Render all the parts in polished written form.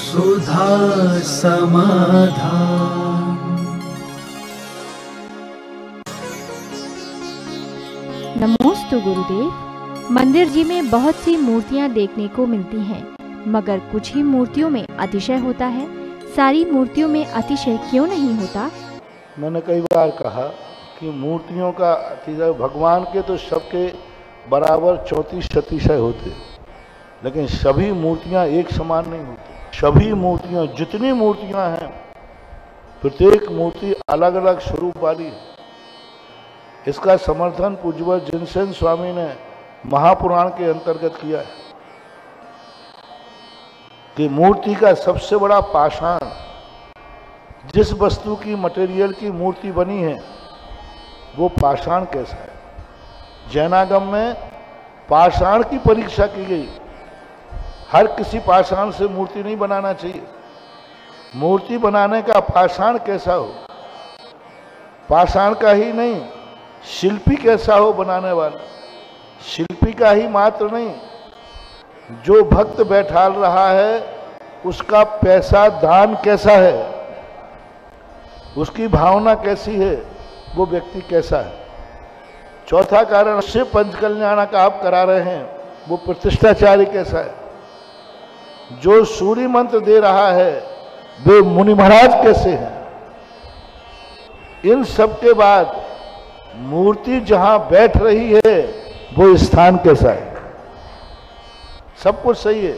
सुधा समाधान। नमोस्तु गुरुदेव। मंदिर जी में बहुत सी मूर्तियां देखने को मिलती हैं, मगर कुछ ही मूर्तियों में अतिशय होता है। सारी मूर्तियों में अतिशय क्यों नहीं होता? मैंने कई बार कहा कि मूर्तियों का अतिशय, भगवान के तो सबके बराबर 34 अतिशय होते, लेकिन सभी मूर्तियां एक समान नहीं होती। सभी मूर्तियां, जितनी मूर्तियां हैं, प्रत्येक मूर्ति अलग अलग स्वरूप वाली है। इसका समर्थन पूज्यवर जिनसेन स्वामी ने महापुराण के अंतर्गत किया है कि मूर्ति का सबसे बड़ा पाषाण, जिस वस्तु की मटेरियल की मूर्ति बनी है वो पाषाण कैसा है। जैनागम में पाषाण की परीक्षा की गई। हर किसी पाषाण से मूर्ति नहीं बनाना चाहिए। मूर्ति बनाने का पाषाण कैसा हो, पाषाण का ही नहीं, शिल्पी कैसा हो बनाने वाला, शिल्पी का ही मात्र नहीं, जो भक्त बैठाल रहा है उसका पैसा दान कैसा है, उसकी भावना कैसी है, वो व्यक्ति कैसा है। चौथा कारण से पंचकल्याण का आप करा रहे हैं, वो प्रतिष्ठाचार्य कैसा है। जो सूर्य मंत्र दे रहा है वे मुनि महाराज कैसे हैं। इन सब के बाद मूर्ति जहां बैठ रही है वो स्थान कैसा है। सब कुछ सही है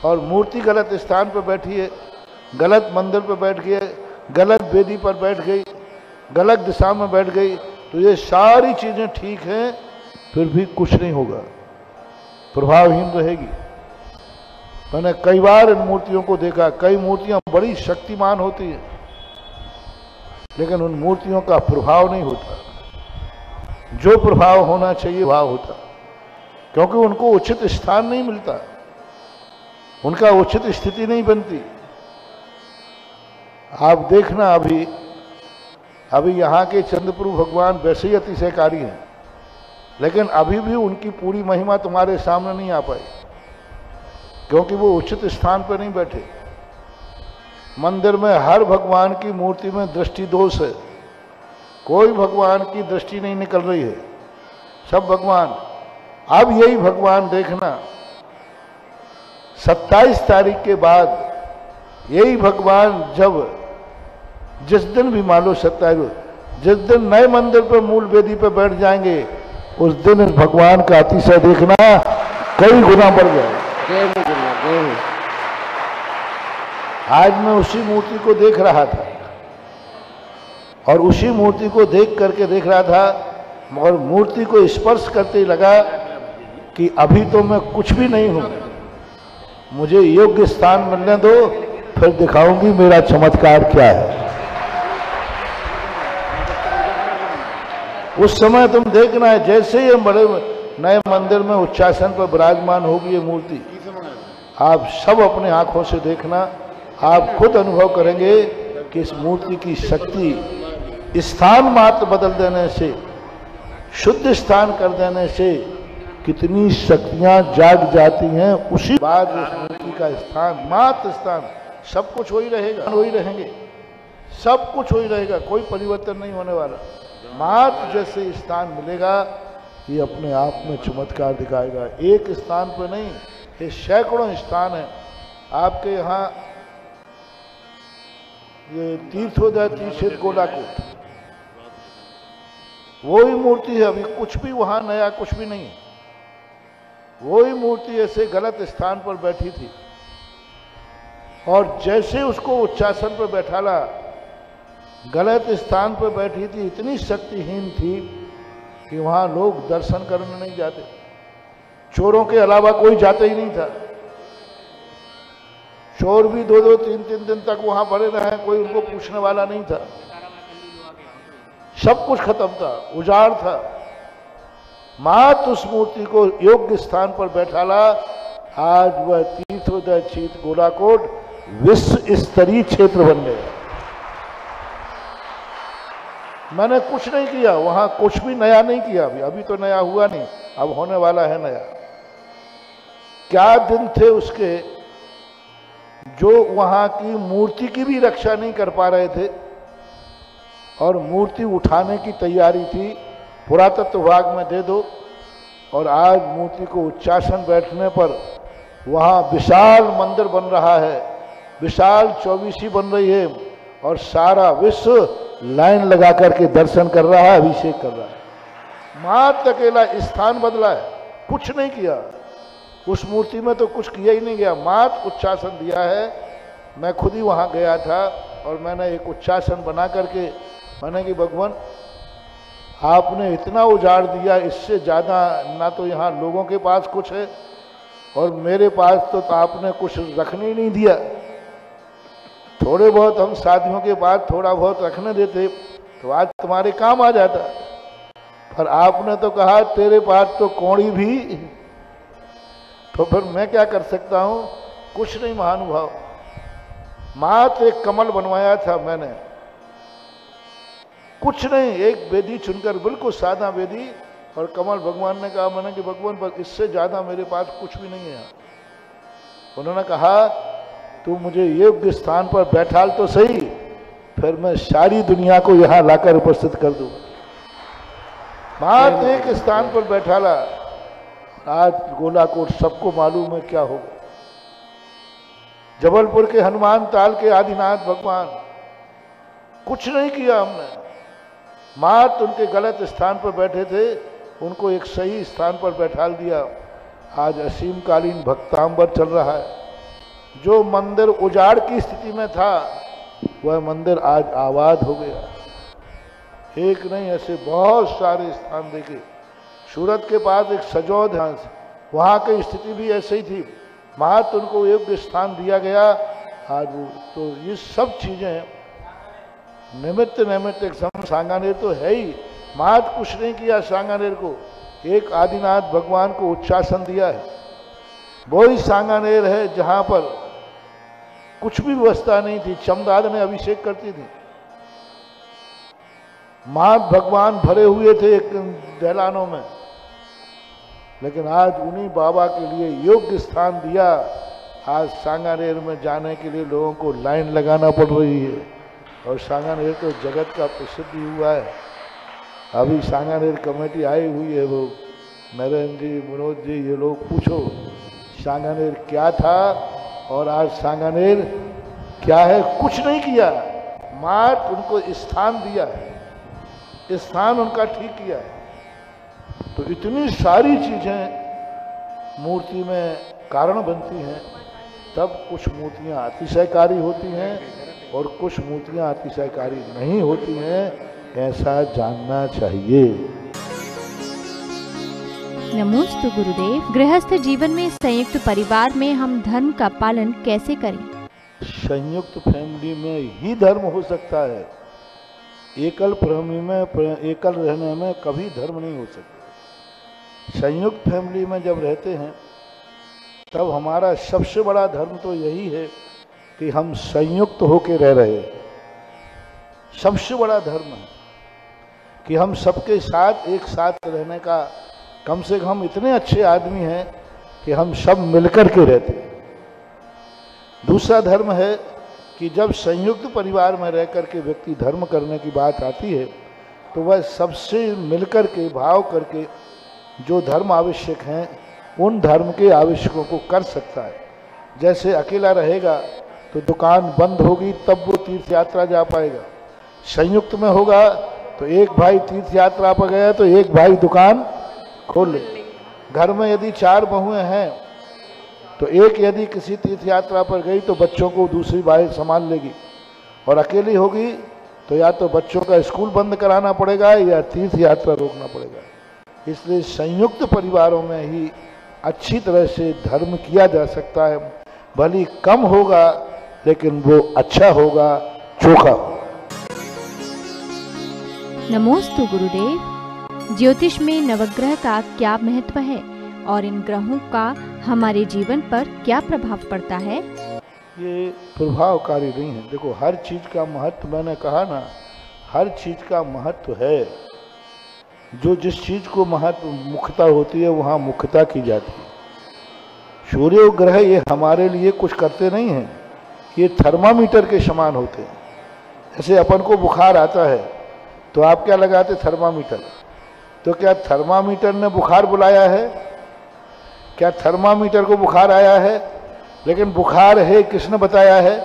और मूर्ति गलत स्थान पर बैठी है, गलत मंदिर पर बैठ गई, गलत वेदी पर बैठ गई, गलत दिशा में बैठ गई, तो ये सारी चीजें ठीक हैं, फिर भी कुछ नहीं होगा, प्रभावहीन रहेगी। मैंने कई बार इन मूर्तियों को देखा। कई मूर्तियां बड़ी शक्तिमान होती है, लेकिन उन मूर्तियों का प्रभाव नहीं होता। जो प्रभाव होना चाहिए वह होता, क्योंकि उनको उचित स्थान नहीं मिलता, उनका उचित स्थिति नहीं बनती। आप देखना, अभी यहाँ के चंद्रप्रभु भगवान वैसे ही अतिशयकारी हैं, लेकिन अभी भी उनकी पूरी महिमा तुम्हारे सामने नहीं आ पाई, क्योंकि वो उचित स्थान पर नहीं बैठे। मंदिर में हर भगवान की मूर्ति में दृष्टि दोष है, कोई भगवान की दृष्टि नहीं निकल रही है, सब भगवान। अब यही भगवान देखना, 27 तारीख के बाद यही भगवान जब जिस दिन भी मान लो 27, जिस दिन नए मंदिर पर मूल वेदी पर बैठ जाएंगे, उस दिन इस भगवान का अतिशय देखना कई गुना बढ़ जाएगा। आज मैं उसी मूर्ति को देख रहा था और उसी मूर्ति को देख करके देख रहा था, मगर मूर्ति को स्पर्श करते ही लगा कि अभी तो मैं कुछ भी नहीं हूं, मुझे योग्य स्थान मिलने दो, फिर दिखाऊंगी मेरा चमत्कार क्या है। उस समय तुम देखना है, जैसे ये बड़े नए मंदिर में उच्चासन पर विराजमान होगी ये मूर्ति, आप सब अपने आंखों से देखना, आप खुद अनुभव करेंगे कि इस मूर्ति की शक्ति स्थान मात्र बदल देने से, शुद्ध स्थान कर देने से कितनी शक्तियां जाग जाती हैं। उसी बाद उस मूर्ति का स्थान, मात्र स्थान, सब कुछ वही रहेगा, वही रहेंगे, सब कुछ वही रहेगा, कोई परिवर्तन नहीं होने वाला। मात्र जैसे स्थान मिलेगा ये अपने आप में चमत्कार दिखाएगा। एक स्थान पर नहीं, ये सैकड़ों स्थान है। आपके यहाँ ये तीर्थोदय तीर्थ गोलाकोट, वो ही मूर्ति है, अभी कुछ भी वहां नया कुछ भी नहीं है। वो ही मूर्ति ऐसे गलत स्थान पर बैठी थी और जैसे उसको उच्चासन पर बैठाला, गलत स्थान पर बैठी थी, इतनी शक्तिहीन थी कि वहां लोग दर्शन करने नहीं जाते, चोरों के अलावा कोई जाता ही नहीं था। चोर भी 2-2, 3-3 दिन तक वहां पड़े रहे, कोई उनको पूछने वाला नहीं था, सब कुछ खत्म था, उजाड़ था। मात्र उस मूर्ति को योग्य स्थान पर बैठाला, आज वह तीर्थोदय क्षेत्र गोलाकोट विश्व स्तरीय क्षेत्र बन गया। मैंने कुछ नहीं किया, वहां कुछ भी नया नहीं किया, अभी तो नया हुआ नहीं, अब होने वाला है नया। क्या दिन थे उसके जो वहाँ की मूर्ति की भी रक्षा नहीं कर पा रहे थे और मूर्ति उठाने की तैयारी थी, पुरातत्व विभाग में दे दो, और आज मूर्ति को उच्चासन बैठने पर वहाँ विशाल मंदिर बन रहा है, विशाल चौबीसी बन रही है और सारा विश्व लाइन लगा करके दर्शन कर रहा है, अभिषेक कर रहा है। मात्र अकेला स्थान बदला है, कुछ नहीं किया। उस मूर्ति में तो कुछ किया ही नहीं गया, मात्र उच्चासन दिया है। मैं खुद ही वहाँ गया था और मैंने एक उच्चासन बना करके मैंने कि भगवान आपने इतना उजाड़ दिया, इससे ज़्यादा ना तो यहाँ लोगों के पास कुछ है और मेरे पास तो आपने कुछ रखने ही नहीं दिया। थोड़े बहुत हम शादियों के बाद थोड़ा बहुत रखने देते तो आज तुम्हारे काम आ जाता, पर आपने तो कहा तेरे पास तो कौड़ी भी, तो फिर मैं क्या कर सकता हूँ? कुछ नहीं महानुभाव। मात्र एक कमल बनवाया था मैंने, कुछ नहीं, एक वेदी चुनकर, बिल्कुल सादा वेदी, और कमल भगवान ने कहा मैंने कि भगवान बस इससे ज़्यादा मेरे पास कुछ भी नहीं है। उन्होंने कहा तू मुझे योग्य स्थान पर बैठाल तो सही, फिर मैं सारी दुनिया को यहाँ लाकर उपस्थित कर दूँ। मात्र एक स्थान पर बैठाला। आज गोलाकोट सबको मालूम है क्या होगा। जबलपुर के हनुमान ताल के आदिनाथ भगवान, कुछ नहीं किया हमने, मात्र उनके गलत स्थान पर बैठे थे, उनको एक सही स्थान पर बैठाल दिया। आज असीमकालीन भक्तांबर चल रहा है। जो मंदिर उजाड़ की स्थिति में था वह मंदिर आज आबाद हो गया। एक नहीं, ऐसे बहुत सारे स्थान देखे। सूरत के पास एक सजौद है, वहाँ की स्थिति भी ऐसे ही थी, मात्र उनको योग्य स्थान दिया गया। आज वो तो ये सब चीज़ें निमित्त एक सांगानेर तो है ही, मात्र कुछ नहीं किया सांगानेर को। एक आदिनाथ भगवान को उच्चासन दिया है, वही सांगानेर है जहाँ पर कुछ भी व्यवस्था नहीं थी, चमदाद में अभिषेक करती थी। मां भगवान भरे हुए थे एक दहलानों में, लेकिन आज उन्हीं बाबा के लिए योग्य स्थान दिया। आज सांगानेर में जाने के लिए लोगों को लाइन लगाना पड़ रही है, और सांगानेर तो जगत का प्रसिद्ध हुआ है। अभी सांगानेर कमेटी आई हुई है, वो नरेंद्र जी, मनोज जी, ये लोग पूछो सांगानेर क्या था और आज सांगानेर क्या है। कुछ नहीं किया, मात्र उनको स्थान दिया है, स्थान उनका ठीक किया है। तो इतनी सारी चीज़ें मूर्ति में कारण बनती हैं, तब कुछ मूर्तियाँ अतिशयकारी होती हैं और कुछ मूर्तियाँ अतिशयकारी नहीं होती हैं, ऐसा जानना चाहिए। नमोस्तु गुरुदेव। गृहस्थ जीवन में संयुक्त परिवार में हम धर्म का पालन कैसे करें? संयुक्त फैमिली में ही धर्म हो सकता है। एकल फैमिली में, एकल रहने में कभी धर्म नहीं हो सकता। संयुक्त फैमिली में जब रहते हैं तब हमारा सबसे बड़ा धर्म तो यही है कि हम संयुक्त होकर रह रहे हैं। सबसे बड़ा धर्म है कि हम सबके साथ एक साथ रहने का, कम से कम इतने अच्छे आदमी हैं कि हम सब मिलकर के रहते हैं। दूसरा धर्म है कि जब संयुक्त परिवार में रह कर के व्यक्ति धर्म करने की बात आती है तो वह सबसे मिलकर के भाव करके जो धर्म आवश्यक हैं उन धर्म के आवश्यकों को कर सकता है। जैसे अकेला रहेगा तो दुकान बंद होगी तब वो तीर्थ यात्रा जा पाएगा। संयुक्त में होगा तो एक भाई तीर्थ यात्रा पर गया तो एक भाई दुकान खोल ले। घर में यदि 4 बहुएं हैं तो एक यदि किसी तीर्थ यात्रा पर गई तो बच्चों को दूसरी भाई संभाल लेगी, और अकेली होगी तो या तो बच्चों का स्कूल बंद कराना पड़ेगा या तीर्थ यात्रा रोकना पड़ेगा। इसलिए संयुक्त परिवारों में ही अच्छी तरह से धर्म किया जा सकता है। भले कम होगा लेकिन वो अच्छा होगा, चोखा होगा। नमोस्तु गुरुदेव। ज्योतिष में नवग्रह का क्या महत्व है और इन ग्रहों का हमारे जीवन पर क्या प्रभाव पड़ता है? ये प्रभावकारी नहीं है। देखो, हर चीज का महत्व, मैंने कहा ना, हर चीज का महत्व है। जो जिस चीज को महत्व मुख्यता होती है वहाँ मुख्यता की जाती है। सूर्य ग्रह ये हमारे लिए कुछ करते नहीं हैं, ये थर्मामीटर के समान होते हैं। जैसे अपन को बुखार आता है तो आप क्या लगाते? थर्मामीटर। तो क्या थर्मामीटर ने बुखार बुलाया है? क्या थर्मामीटर को बुखार आया है? लेकिन बुखार है किसने बताया है?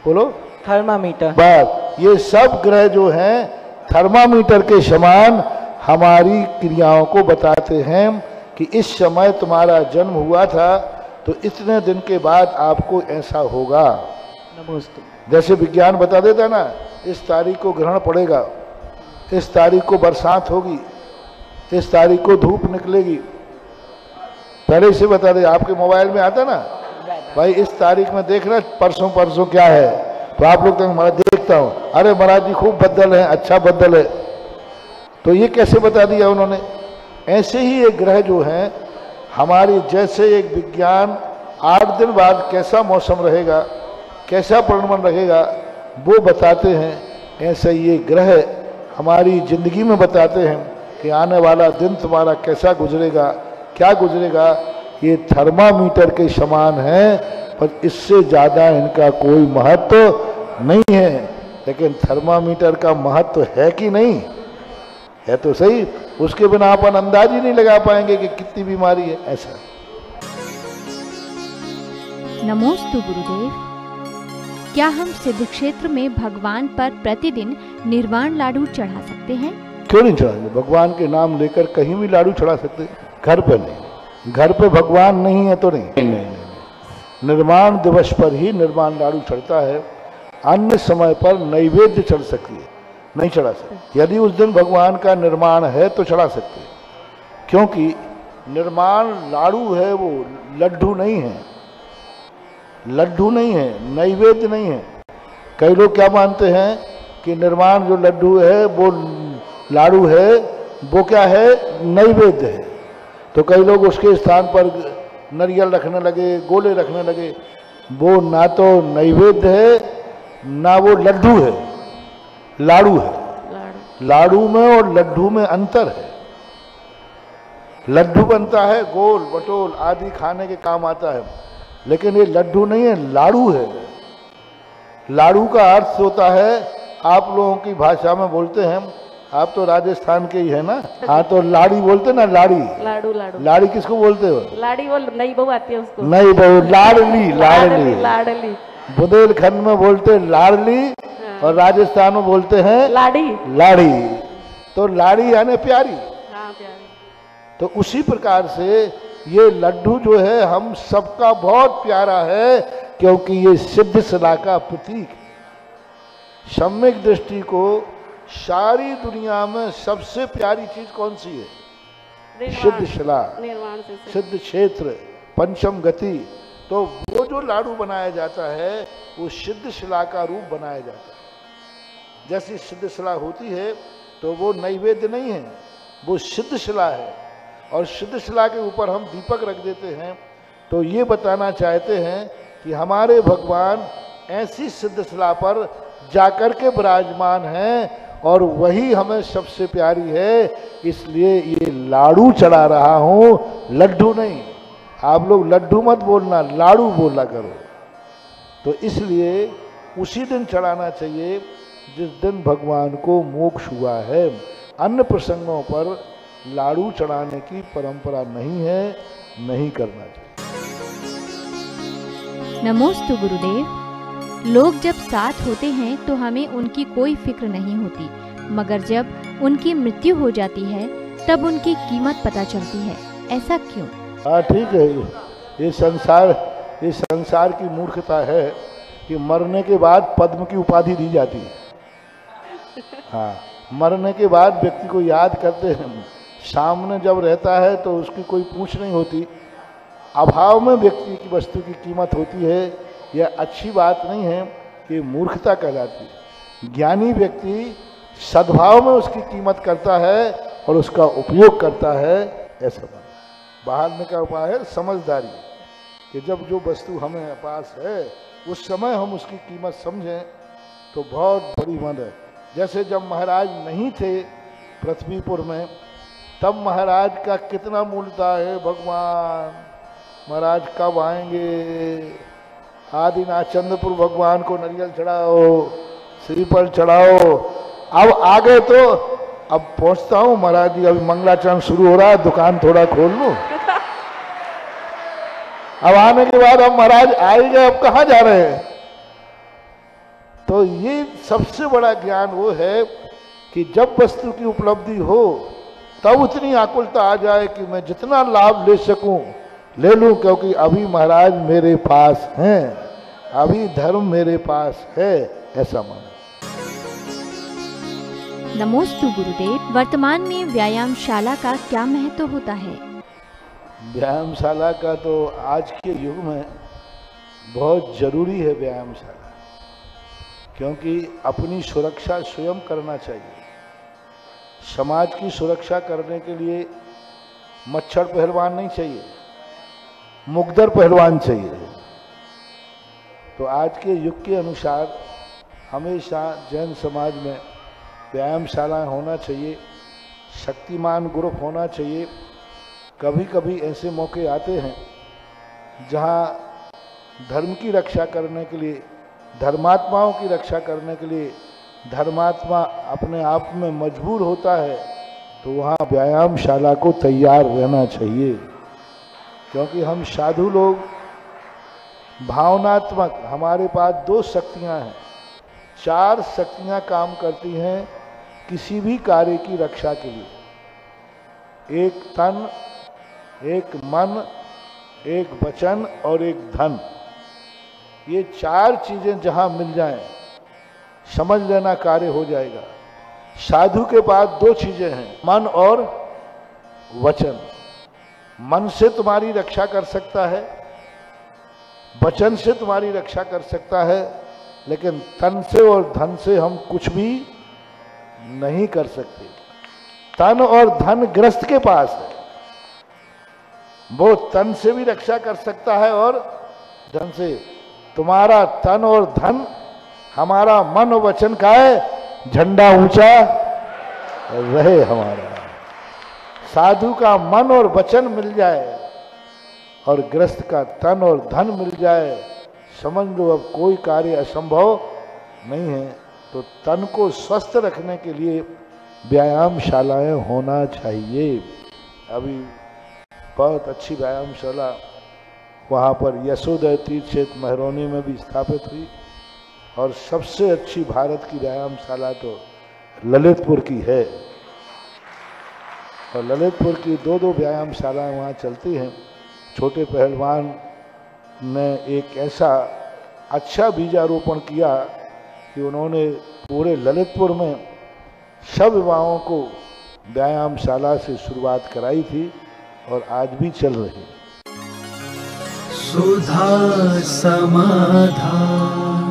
बोलो। थर्मामीटर। बस ये सब ग्रह जो हैं थर्मामीटर के समान हमारी क्रियाओं को बताते हैं कि इस समय तुम्हारा जन्म हुआ था तो इतने दिन के बाद आपको ऐसा होगा। नमस्ते। जैसे विज्ञान बता देता ना, इस तारीख को ग्रहण पड़ेगा, इस तारीख को बरसात होगी, इस तारीख को धूप निकलेगी, पहले से बता दे। आपके मोबाइल में आता ना, भाई इस तारीख में देखना परसों परसों क्या है, तो आप लोग तो महाराज देखता हूँ, अरे महाराज जी खूब बदल है, अच्छा बदल है। तो ये कैसे बता दिया उन्होंने? ऐसे ही एक ग्रह जो हैं हमारी, जैसे एक विज्ञान 8 दिन बाद कैसा मौसम रहेगा, कैसा परिणमन रहेगा वो बताते हैं, ऐसे ये ग्रह हमारी जिंदगी में बताते हैं कि आने वाला दिन तुम्हारा कैसा गुजरेगा, क्या गुजरेगा। ये थर्मामीटर के समान है, पर इससे ज़्यादा इनका कोई महत्व नहीं है। लेकिन थर्मामीटर का महत्व है कि नहीं है? तो सही, उसके बिना अपन अंदाज ही नहीं लगा पाएंगे कि कितनी बीमारी है। ऐसा। नमोस्तु गुरुदेव। क्या हम सिद्ध क्षेत्र में भगवान पर प्रतिदिन निर्वाण लाडू चढ़ा सकते हैं? क्यों नहीं चढ़ाएंगे? भगवान के नाम लेकर कहीं भी लाडू चढ़ा सकते हैं, घर पे नहीं। घर पे भगवान नहीं है तो नहीं। निर्वाण दिवस पर ही निर्वाण लाडू चढ़ता है, अन्य समय पर नैवेद्य चढ़ सकती है, नहीं चढ़ा सकते। यदि उस दिन भगवान का निर्माण है तो चढ़ा सकते हैं, क्योंकि निर्माण लाडू है, वो लड्डू नहीं है। लड्डू नहीं है, नैवेद्य नहीं है। कई लोग क्या मानते हैं कि निर्माण जो लड्डू है वो लाडू है, वो क्या है? नैवेद्य है। तो कई लोग उसके स्थान पर नारियल रखने लगे, गोले रखने लगे। वो ना तो नैवेद्य है ना वो लड्डू है, लाडू है। लाडू में और लड्डू में अंतर है। लड्डू बनता है गोल बटोल आदि खाने के काम आता है, लेकिन ये लड्डू नहीं है, लाडू है। लाडू का अर्थ होता है, आप लोगों की भाषा में बोलते हैं, आप तो राजस्थान के ही है ना, हाँ, तो लाड़ी बोलते ना, लाड़ी। लाडू। लाडू। लाड़ी किसको बोलते हो? लाड़ी वो नई बहू आती है उसको। नई बहू, लाडली। लाडली। लाडली। बुंदेलखंड में बोलते लाडली, और राजस्थान में बोलते हैं लाड़ी। लाड़ी। तो लाड़ी यानी प्यारी। हाँ, प्यारी। तो उसी प्रकार से ये लड्डू जो है हम सबका बहुत प्यारा है, क्योंकि ये सिद्ध शिला का प्रतीक। सम्यक दृष्टि को सारी दुनिया में सबसे प्यारी चीज कौन सी है? सिद्ध शिला, सिद्ध क्षेत्र, पंचम गति। तो वो जो लाडू बनाया जाता है वो सिद्ध शिला का रूप बनाया जाता है। जैसी सिद्ध शिला होती है तो वो नैवेद्य नहीं है, वो सिद्ध शिला है। और सिद्ध शिला के ऊपर हम दीपक रख देते हैं, तो ये बताना चाहते हैं कि हमारे भगवान ऐसी सिद्ध शिला पर जाकर के विराजमान हैं, और वही हमें सबसे प्यारी है। इसलिए ये लाडू चढ़ा रहा हूँ, लड्डू नहीं। आप लोग लड्डू मत बोलना, लाडू बोला करो। तो इसलिए उसी दिन चढ़ाना चाहिए जिस दिन भगवान को मोक्ष हुआ है। अन्य प्रसंगों पर लाडू चढ़ाने की परंपरा नहीं है, नहीं करना चाहिए। नमोस्तु गुरुदेव। लोग जब साथ होते हैं तो हमें उनकी कोई फिक्र नहीं होती, मगर जब उनकी मृत्यु हो जाती है तब उनकी कीमत पता चलती है। ऐसा क्यों? हाँ, ठीक है। ये संसार की मूर्खता है कि मरने के बाद पद्म की उपाधि दी जाती है। हाँ, मरने के बाद व्यक्ति को याद करते हैं, सामने जब रहता है तो उसकी कोई पूछ नहीं होती। अभाव में व्यक्ति की वस्तु की कीमत होती है, यह अच्छी बात नहीं है, ये मूर्खता कहलाती है। ज्ञानी व्यक्ति सद्भाव में उसकी कीमत करता है और उसका उपयोग करता है। ऐसा बाहर का उपाय है समझदारी, कि जब जो वस्तु हमें पास है उस समय हम उसकी कीमत समझें तो बहुत बड़ी मदद है। जैसे जब महाराज नहीं थे पृथ्वीपुर में, तब महाराज का कितना मूल्य था। है भगवान, महाराज कब आएंगे, आदिनाथ चंद्रपुर भगवान को नारियल चढ़ाओ, श्रीफल चढ़ाओ। अब आगे तो अब पहुंचता हूँ महाराज जी, अभी मंगलाचरण शुरू हो रहा है, दुकान थोड़ा खोल लूं। अब आने के बाद अब महाराज आ ही गए, अब कहाँ जा रहे हैं। तो ये सबसे बड़ा ज्ञान वो है कि जब वस्तु की उपलब्धि हो तब उतनी आकुलता आ जाए कि मैं जितना लाभ ले सकूं ले लूं, क्योंकि अभी महाराज मेरे पास हैं, अभी धर्म मेरे पास है, ऐसा मानो। नमोस्तु गुरुदेव। वर्तमान में व्यायामशाला का क्या महत्व होता है? व्यायामशाला का तो आज के युग में बहुत जरूरी है व्यायामशाला, क्योंकि अपनी सुरक्षा स्वयं करना चाहिए। समाज की सुरक्षा करने के लिए मच्छर पहलवान नहीं चाहिए, मुकद्दर पहलवान चाहिए। तो आज के युग के अनुसार हमेशा जैन समाज में व्यायामशाला होना चाहिए, शक्तिमान ग्रुप होना चाहिए। कभी कभी ऐसे मौके आते हैं जहाँ धर्म की रक्षा करने के लिए, धर्मात्माओं की रक्षा करने के लिए धर्मात्मा अपने आप में मजबूर होता है, तो वहाँ व्यायामशाला को तैयार रहना चाहिए। क्योंकि हम साधु लोग भावनात्मक, हमारे पास 2 शक्तियाँ हैं, 4 शक्तियाँ काम करती हैं किसी भी कार्य की रक्षा के लिए। एक तन, एक मन, एक वचन और एक धन। ये 4 चीजें जहां मिल जाएं, समझ लेना कार्य हो जाएगा। साधु के पास 2 चीजें हैं, मन और वचन। मन से तुम्हारी रक्षा कर सकता है, वचन से तुम्हारी रक्षा कर सकता है, लेकिन तन से और धन से हम कुछ भी नहीं कर सकते। तन और धन ग्रस्त के पास है, वो तन से भी रक्षा कर सकता है और धन से। तुम्हारा तन और धन, हमारा मन और वचन का है, झंडा ऊंचा रहे हमारा। साधु का मन और वचन मिल जाए और ग्रस्त का तन और धन मिल जाए, समझ लो अब कोई कार्य असंभव नहीं है। तो तन को स्वस्थ रखने के लिए व्यायामशालाएं होना चाहिए। अभी बहुत अच्छी व्यायामशाला वहाँ पर यशोदय तीर्थ क्षेत्र महरौनी में भी स्थापित हुई, और सबसे अच्छी भारत की व्यायामशाला तो ललितपुर की है। और ललितपुर की 2-2 व्यायामशालाएं वहाँ चलती हैं। छोटे पहलवान ने एक ऐसा अच्छा बीजारोपण किया कि उन्होंने पूरे ललितपुर में सब युवाओं को व्यायामशाला से शुरुआत कराई थी और आज भी चल रही। सुधा समाधान